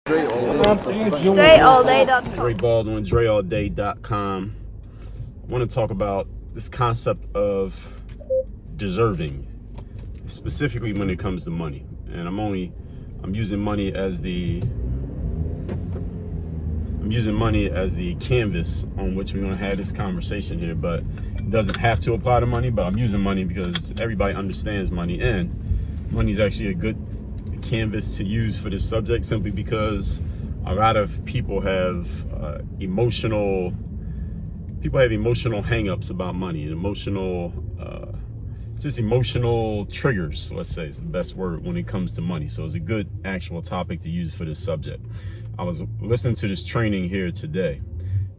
DreAllDay.com. Dre Baldwin, DreAllDay.com. I want to talk about this concept of deserving, specifically when it comes to money. And I'm using money as the canvas on which we're going to have this conversation here, but it doesn't have to apply to money. But I'm using money because everybody understands money, and money is actually a good canvas to use for this subject, simply because a lot of people have emotional hang-ups about money, and emotional triggers, let's say, is the best word when it comes to money. So it's a good actual topic to use for this subject. I was listening to this training here today,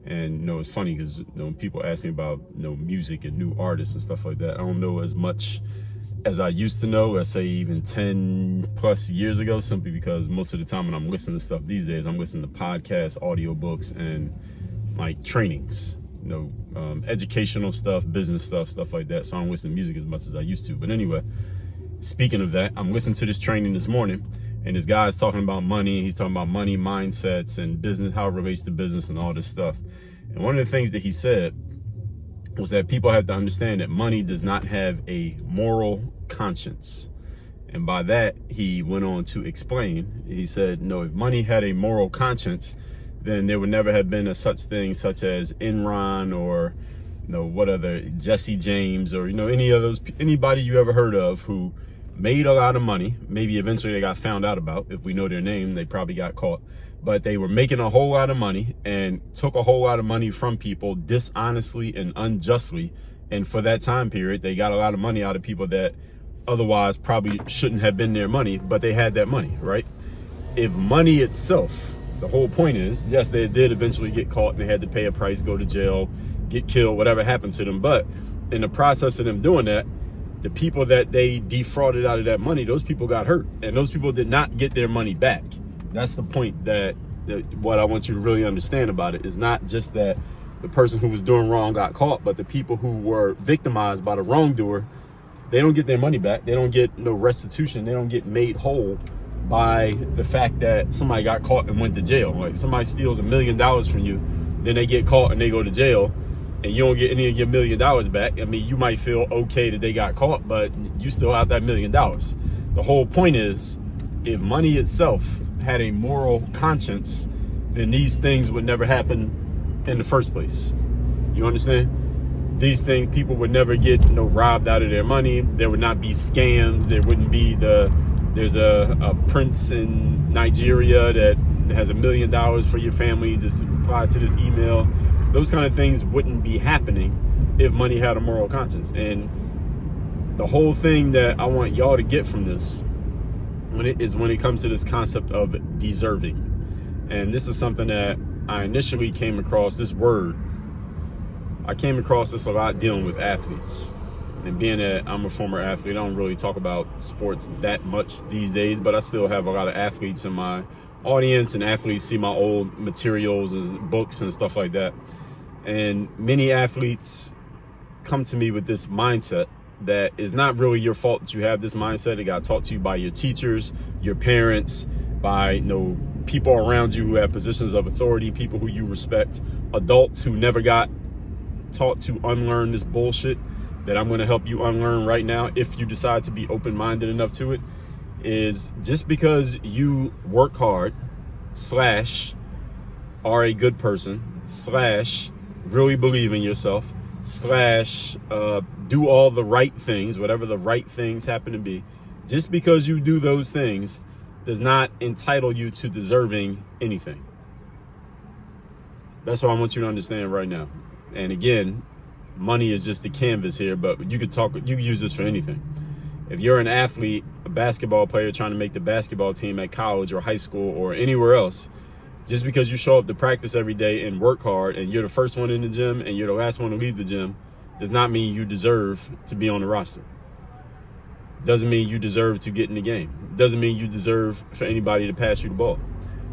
and it's funny because when people ask me about music and new artists and stuff like that, I don't know as much as I used to know, let's say even 10 plus years ago, simply because most of the time when I'm listening to stuff these days, I'm listening to podcasts, audiobooks, and like trainings, educational stuff, business stuff like that. So I don't listen to music as much as I used to. But anyway, speaking of that, I'm listening to this training this morning, and this guy's talking about money. He's talking about money mindsets and business, how it relates to business and all this stuff. And one of the things that he said was that people have to understand that money does not have a moral conscience. And by that, he went on to explain, he said, if money had a moral conscience, then there would never have been a such thing such as Enron or, what other, Jesse James, or, anybody you ever heard of who made a lot of money. Maybe eventually they got found out about. If we know their name, they probably got caught. But they were making a whole lot of money and took a whole lot of money from people dishonestly and unjustly. And for that time period, they got a lot of money out of people that otherwise probably shouldn't have been their money, but they had that money, right? If money itself, the whole point is, yes, they did eventually get caught and they had to pay a price, go to jail, get killed, whatever happened to them. But in the process of them doing that, the people that they defrauded out of that money, those people got hurt, and those people did not get their money back. That's the point that what I want you to really understand about it is not just that the person who was doing wrong got caught, but the people who were victimized by the wrongdoer, they don't get their money back. They don't get no restitution. They don't get made whole by the fact that somebody got caught and went to jail. Like, if somebody steals $1 million from you, then they get caught and they go to jail, and you don't get any of your $1 million back. I mean, you might feel okay that they got caught, but you still have that $1 million. The whole point is, if money itself had a moral conscience, then these things would never happen in the first place. You understand? These things, people would never get robbed out of their money. There would not be scams. There wouldn't be there's a prince in Nigeria that has $1 million for your family, just reply to this email. Those kind of things wouldn't be happening if money had a moral conscience. And the whole thing that I want y'all to get from this when it comes to this concept of deserving. And this is something that I initially came across, this word. I came across this a lot dealing with athletes. And being that I'm a former athlete, I don't really talk about sports that much these days, but I still have a lot of athletes in my audience, and athletes see my old materials and books and stuff like that. And many athletes come to me with this mindset that is not really your fault that you have this mindset. It got taught to you by your teachers, your parents, by people around you who have positions of authority, people who you respect, adults who never got taught to unlearn this bullshit that I'm going to help you unlearn right now if you decide to be open-minded enough to it. Is just because you work hard / are a good person / really believe in yourself / do all the right things, whatever the right things happen to be, just because you do those things does not entitle you to deserving anything. That's what I want you to understand right now. And again, money is just the canvas here, but you could use this for anything. If you're an athlete, a basketball player trying to make the basketball team at college or high school or anywhere else, just because you show up to practice every day and work hard and you're the first one in the gym and you're the last one to leave the gym, does not mean you deserve to be on the roster. Doesn't mean you deserve to get in the game. Doesn't mean you deserve for anybody to pass you the ball.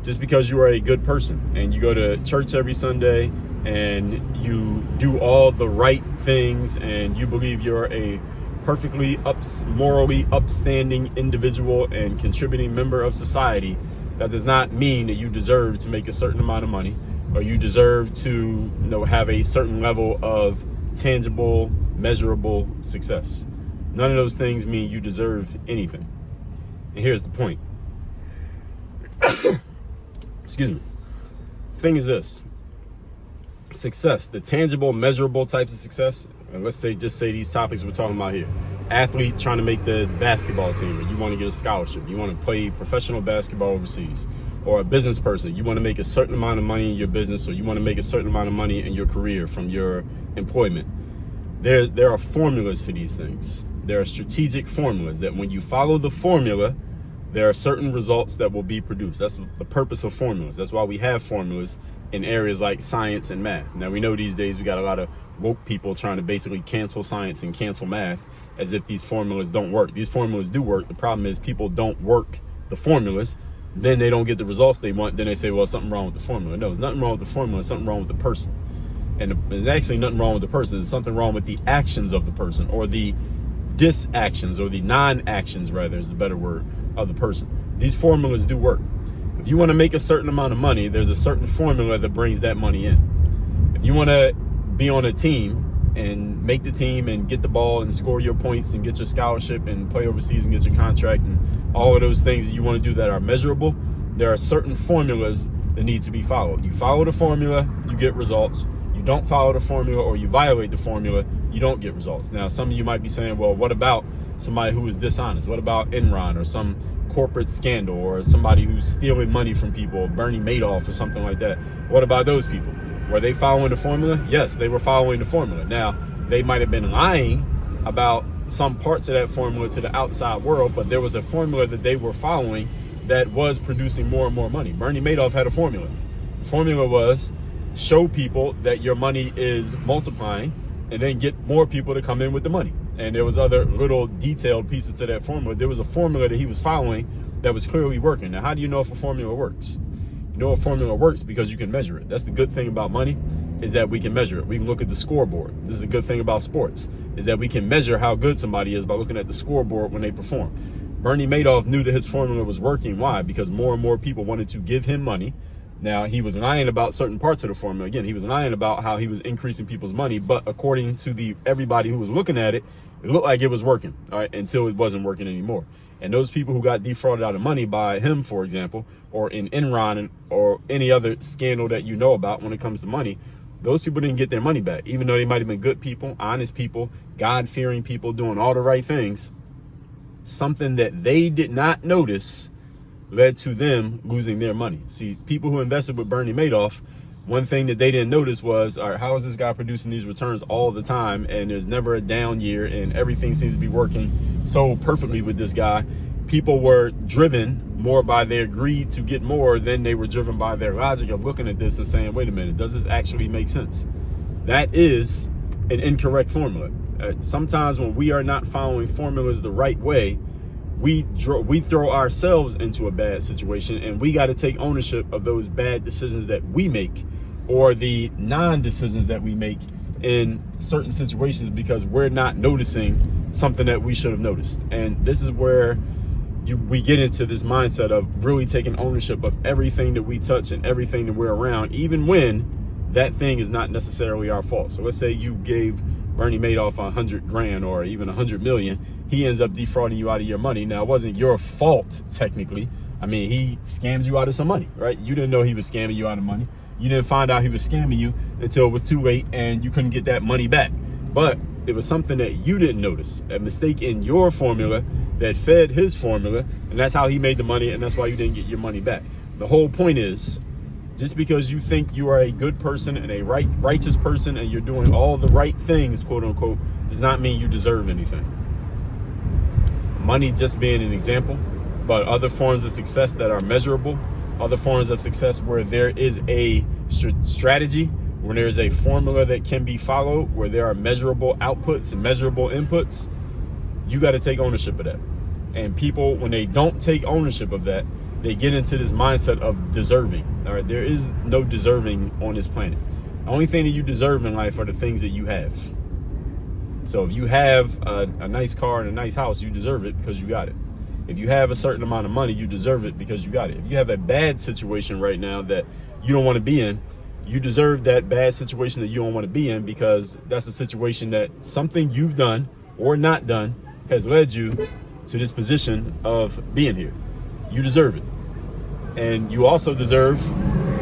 Just because you are a good person and you go to church every Sunday and you do all the right things and you believe you're a perfectly morally upstanding individual and contributing member of society, That does not mean that you deserve to make a certain amount of money, or you deserve to, have a certain level of tangible, measurable success. None of those things mean you deserve anything. And here's the point. Excuse me. Thing is this. Success, the tangible, measurable types of success, and let's just say these topics we're talking about here. Athlete trying to make the basketball team, or you want to get a scholarship, you want to play professional basketball overseas, or a business person, you want to make a certain amount of money in your business, or you want to make a certain amount of money in your career from your employment. There are formulas for these things. There are strategic formulas that when you follow the formula, there are certain results that will be produced. That's the purpose of formulas. That's why we have formulas in areas like science and math. Now, we know these days we got a lot of woke people trying to basically cancel science and cancel math as if these formulas don't work. These formulas do work. The problem is people don't work the formulas. Then they don't get the results they want. Then they say, well, something wrong with the formula. No, there's nothing wrong with the formula. There's something wrong with the person. And there's actually nothing wrong with the person. There's something wrong with the actions of the person, or the disactions, or the non-actions, rather, is the better word, of the person. These formulas do work. If you want to make a certain amount of money, there's a certain formula that brings that money in. If you want to be on a team and make the team and get the ball and score your points and get your scholarship and play overseas and get your contract and all of those things that you want to do that are measurable, there are certain formulas that need to be followed. You follow the formula, you get results. You don't follow the formula, or you violate the formula, you don't get results. Now, some of you might be saying, well, what about somebody who is dishonest? What about Enron, or some corporate scandal, or somebody who's stealing money from people, or Bernie Madoff or something like that? What about those people? Were they following the formula? Yes, they were following the formula. Now, they might have been lying about some parts of that formula to the outside world, but there was a formula that they were following that was producing more and more money. Bernie Madoff had a formula. The formula was show people that your money is multiplying, and then get more people to come in with the money. And there was other little detailed pieces to that formula. There was a formula that he was following that was clearly working. Now, how do you know if a formula works? You know a formula works because you can measure it. That's the good thing about money, is that we can measure it. We can look at the scoreboard. This is a good thing about sports, is that we can measure how good somebody is by looking at the scoreboard when they perform. Bernie Madoff knew that his formula was working. Why? Because more and more people wanted to give him money. Now, he was lying about certain parts of the formula. Again, he was lying about how he was increasing people's money, but according to everybody who was looking at it, it looked like it was working, all right, until it wasn't working anymore. And those people who got defrauded out of money by him, for example, or in Enron or any other scandal that you know about when it comes to money, those people didn't get their money back, even though they might have been good people, honest people, God-fearing people doing all the right things. Something that they did not notice led to them losing their money. See, people who invested with Bernie Madoff, one thing that they didn't notice was, all right, how is this guy producing these returns all the time, and there's never a down year, and everything seems to be working so perfectly with this guy? People were driven more by their greed to get more than they were driven by their logic of looking at this and saying, wait a minute, does this actually make sense? That is an incorrect formula. Sometimes when we are not following formulas the right way, we throw ourselves into a bad situation, and we got to take ownership of those bad decisions that we make, or the non-decisions that we make in certain situations, because we're not noticing something that we should have noticed. And this is where we get into this mindset of really taking ownership of everything that we touch and everything that we're around, even when that thing is not necessarily our fault. So let's say you gave Bernie Madoff $100,000 or even $100 million. He ends up defrauding you out of your money. Now, it wasn't your fault, technically. I mean, he scammed you out of some money, right? You didn't know he was scamming you out of money. You didn't find out he was scamming you until it was too late and you couldn't get that money back. But it was something that you didn't notice, a mistake in your formula that fed his formula, and that's how he made the money, and that's why you didn't get your money back. The whole point is, just because you think you are a good person and a righteous person and you're doing all the right things, quote unquote, does not mean you deserve anything. Money just being an example, but other forms of success that are measurable, other forms of success where there is a strategy, where there is a formula that can be followed, where there are measurable outputs and measurable inputs, you got to take ownership of that. And people, when they don't take ownership of that, they get into this mindset of deserving. All right, there is no deserving on this planet. The only thing that you deserve in life are the things that you have. So if you have a nice car and a nice house, you deserve it because you got it. If you have a certain amount of money, you deserve it because you got it. If you have a bad situation right now that you don't want to be in, you deserve that bad situation that you don't want to be in, because that's a situation that something you've done or not done has led you to this position of being here. You deserve it. And you also deserve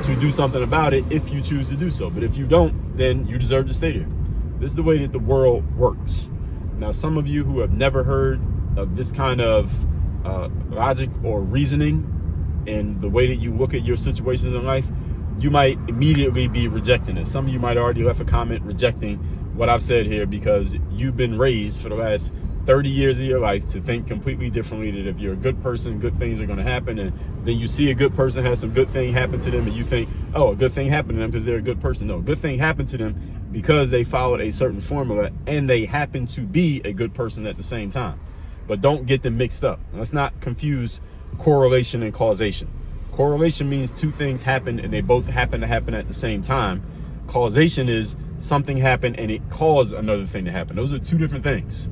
to do something about it if you choose to do so. But if you don't, then you deserve to stay there. This is the way that the world works. Now, some of you who have never heard of this kind of logic or reasoning and the way that you look at your situations in life, you might immediately be rejecting it. Some of you might already left a comment rejecting what I've said here, because you've been raised for the last 30 years of your life to think completely differently, that if you're a good person, good things are going to happen. And then you see a good person have some good thing happen to them and you think, oh, a good thing happened to them because they're a good person. No, a good thing happened to them because they followed a certain formula and they happen to be a good person at the same time. But don't get them mixed up. Let's not confuse correlation and causation. Correlation means two things happen and they both happen to happen at the same time. Causation is something happened and it caused another thing to happen. Those are two different things.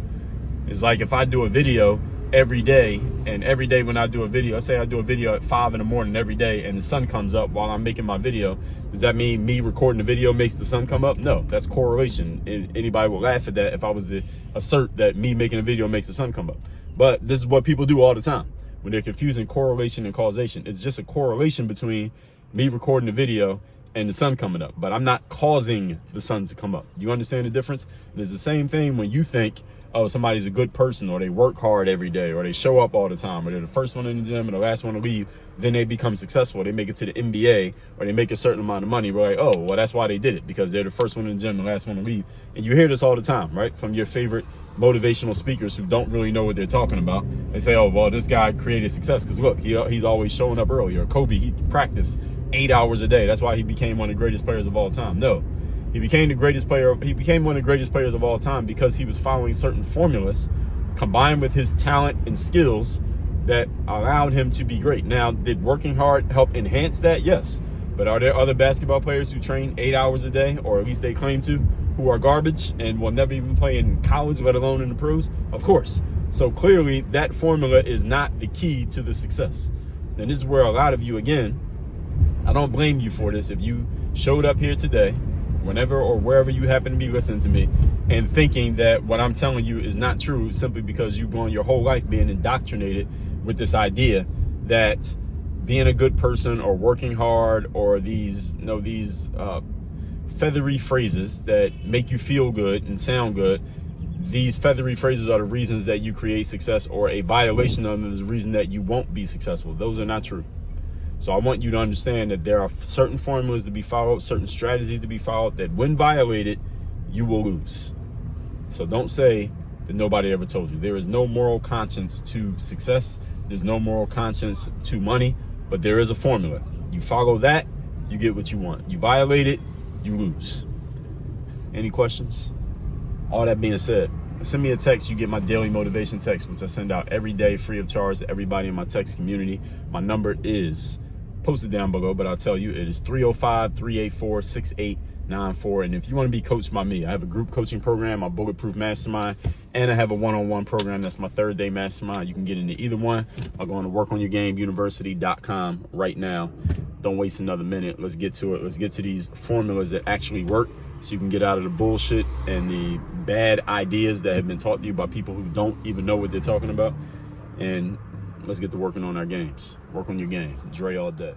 It's like if I do a video every day, and every day when I do a video, let's say I do a video at 5 in the morning every day and the sun comes up while I'm making my video, does that mean me recording the video makes the sun come up? No, that's correlation. Anybody would laugh at that if I was to assert that me making a video makes the sun come up. But this is what people do all the time when they're confusing correlation and causation. It's just a correlation between me recording the video and the sun coming up, but I'm not causing the sun to come up. You understand the difference? And it's the same thing when you think, oh, somebody's a good person, or they work hard every day, or they show up all the time, or they're the first one in the gym and the last one to leave, then they become successful. They make it to the NBA, or they make a certain amount of money. We're like, oh, well, that's why they did it, because they're the first one in the gym and the last one to leave. And you hear this all the time, right? From your favorite motivational speakers who don't really know what they're talking about. They say, oh, well, this guy created success because look, he's always showing up early. Or Kobe, he practiced 8 hours a day. That's why he became one of the greatest players of all time. No, he became the greatest player. He became one of the greatest players of all time because he was following certain formulas combined with his talent and skills that allowed him to be great. Now, did working hard help enhance that? Yes. But are there other basketball players who train 8 hours a day, or at least they claim to, who are garbage and will never even play in college, let alone in the pros? Of course. So clearly that formula is not the key to the success. And this is where a lot of you, again, I don't blame you for this. If you showed up here today, whenever or wherever you happen to be listening to me, and thinking that what I'm telling you is not true simply because you've gone your whole life being indoctrinated with this idea that being a good person or working hard or these feathery phrases that make you feel good and sound good, these feathery phrases are the reasons that you create success, or a violation of them is the reason that you won't be successful. Those are not true. So I want you to understand that there are certain formulas to be followed, certain strategies to be followed, that when violated, you will lose. So don't say that nobody ever told you. There is no moral conscience to success. There's no moral conscience to money, but there is a formula. You follow that, you get what you want. You violate it, you lose. Any questions? All that being said, send me a text. You get my daily motivation text, which I send out every day free of charge to everybody in my text community. My number is posted down below, but I'll tell you, it is 305-384-6894. And if you want to be coached by me, I have a group coaching program, my Bulletproof Mastermind, and I have a one-on-one program. That's my 3rd day mastermind. You can get into either one. I'll go on to workonyourgameuniversity.com right now. Don't waste another minute. Let's get to it. Let's get to these formulas that actually work, so you can get out of the bullshit and the bad ideas that have been taught to you by people who don't even know what they're talking about. And let's get to working on our games. Work on your game. Dre all day.